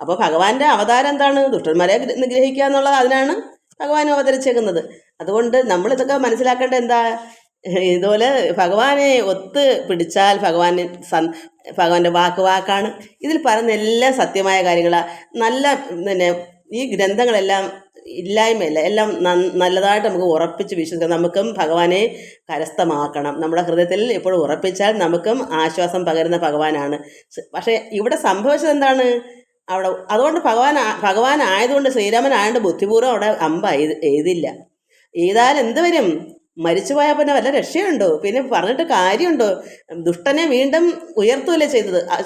അപ്പോൾ ഭഗവാന്റെ അവതാരം എന്താണ്? ദുഷ്ടന്മാരെ നിഗ്രഹിക്കുക എന്നുള്ളത്, അതിനാണ് ഭഗവാൻ അവതരിച്ചേക്കുന്നത്. അതുകൊണ്ട് നമ്മളിതൊക്കെ മനസ്സിലാക്കേണ്ടത് എന്താ? ഇതുപോലെ ഭഗവാനെ ഒത്ത് പിടിച്ചാൽ ഭഗവാന്റെ വാക്കാണ്. ഇതിൽ പറയുന്ന എല്ലാം സത്യമായ കാര്യങ്ങളാണ്. നല്ല പിന്നെ ഈ ഗ്രന്ഥങ്ങളെല്ലാം ഇല്ലായ്മയല്ല, എല്ലാം നല്ലതായിട്ട് നമുക്ക് ഉറപ്പിച്ച് വിശ്വസിക്കാം. നമുക്കും ഭഗവാനെ കരസ്ഥമാക്കണം. നമ്മുടെ ഹൃദയത്തിൽ എപ്പോഴും ഉറപ്പിച്ചാൽ നമുക്കും ആശ്വാസം പകരുന്ന ഭഗവാനാണ്. പക്ഷേ ഇവിടെ സംഭവിച്ചത് എന്താണ്? അതുകൊണ്ട് ഭഗവാൻ ആയതുകൊണ്ട്, ശ്രീരാമൻ ആയതുകൊണ്ട് ബുദ്ധിപൂർവ്വം അവിടെ അമ്പ എഴുതില്ല. എഴുതാൽ എന്ത് വരും? മരിച്ചുപോയാൽ പിന്നെ വല്ല രക്ഷയുണ്ടോ? പിന്നെ പറഞ്ഞിട്ട് കാര്യമുണ്ടോ? ദുഷ്ടനെ വീണ്ടും ഉയർത്തുകയല്ലേ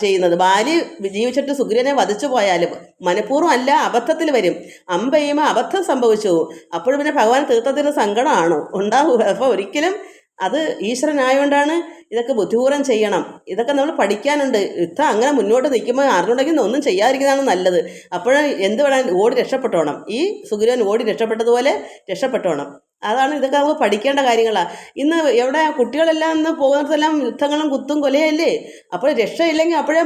ചെയ്യുന്നത്. ബാലി ജീവിച്ചിട്ട് സുഗ്രീവനെ വധിച്ചു പോയാലും മനഃപൂർവ്വം അല്ല, അബദ്ധത്തിൽ വരും. അമ്പെയ്യുമ്പോൾ അബദ്ധം സംഭവിച്ചു. അപ്പോഴും പിന്നെ ഭഗവാൻ തീർത്ഥത്തിന് സങ്കടമാണോ? ഉണ്ടാവുക. അപ്പോൾ ഒരിക്കലും അത് ഈശ്വരനായതുകൊണ്ടാണ് ഇതൊക്കെ ബുദ്ധിപൂർവ്വം ചെയ്യണം. ഇതൊക്കെ നമ്മൾ പഠിക്കാനുണ്ട്. യുദ്ധം അങ്ങനെ മുന്നോട്ട് നിൽക്കുമ്പോൾ അറിഞ്ഞുണ്ടെങ്കിൽ ഒന്നും ചെയ്യാതിരിക്കുന്നതാണ് നല്ലത്. അപ്പോൾ എന്ത് വേണം? ഓടി രക്ഷപ്പെട്ടോണം. ഈ സുഗ്രീവൻ ഓടി രക്ഷപ്പെട്ടതുപോലെ രക്ഷപ്പെട്ടോണം. അതാണ് ഇതൊക്കെ നമുക്ക് പഠിക്കേണ്ട കാര്യങ്ങളാണ്. ഇന്ന് എവിടെ കുട്ടികളെല്ലാം ഇന്ന് പോകുന്നിടത്തെല്ലാം യുദ്ധങ്ങളും കുത്തും കൊലയല്ലേ? അപ്പോൾ രക്ഷയില്ലെങ്കിൽ അപ്പോഴേ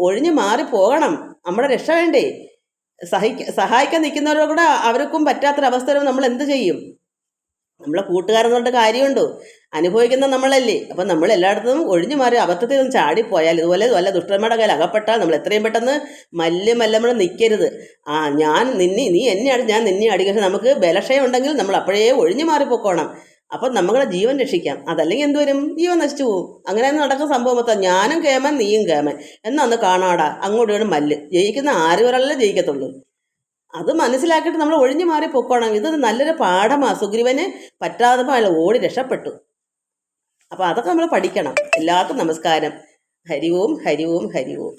ഒഴിഞ്ഞു മാറി പോകണം. നമ്മുടെ രക്ഷ വേണ്ടേ? സഹായിക്കാൻ നിൽക്കുന്നവരോട് കൂടെ അവർക്കും പറ്റാത്തൊരവസ്ഥ വരുമ്പോൾ നമ്മൾ എന്ത് ചെയ്യും? നമ്മളെ കൂട്ടുകാരെന്ന് പറഞ്ഞിട്ട് കാര്യമുണ്ടോ? അനുഭവിക്കുന്ന നമ്മളല്ലേ. അപ്പം നമ്മൾ എല്ലായിടത്തും ഒഴിഞ്ഞു മാറി അബദ്ധത്തിൽ നിന്ന് ചാടിപ്പോയാൽ, ഇതുപോലെ വല്ല ദുഷ്ടന്മാരുടെ കയ്യിൽ അകപ്പെട്ടാൽ നമ്മൾ എത്രയും പെട്ടെന്ന് നമ്മൾ നിൽക്കരുത്. നീ എന്നെ അടി, ഞാൻ നിന്നെ അടിക്കാൻ നമുക്ക് ബലക്ഷയം ഉണ്ടെങ്കിൽ നമ്മൾ അപ്പോഴേ ഒഴിഞ്ഞു മാറിപ്പോക്കോണം. അപ്പം നമ്മുടെ ജീവൻ രക്ഷിക്കാം. അതല്ലെങ്കിൽ എന്തുവരും? ജീവൻ നശിച്ചു പോകും. അങ്ങനെയൊന്നും നടക്കുന്ന സംഭവം മൊത്തം ഞാനും കേമൻ നീയും കേമൻ എന്നൊന്ന് കാണാടാ, അങ്ങോട്ട് മല്ല്. ജയിക്കുന്ന ഒരാളല്ലേ ജയിക്കത്തുള്ളൂ. അത് മനസ്സിലാക്കിയിട്ട് നമ്മൾ ഒഴിഞ്ഞു മാറി പൊക്കോണം. ഇത് നല്ലൊരു പാഠമാണ്. സുഗ്രീവന് പറ്റാതെ ഓടി രക്ഷപ്പെട്ടു. അപ്പോൾ അതൊക്കെ നമ്മൾ പഠിക്കണം. എല്ലാവർക്കും നമസ്കാരം. ഹരി ഓം ഹരി ഓം ഹരി ഓം.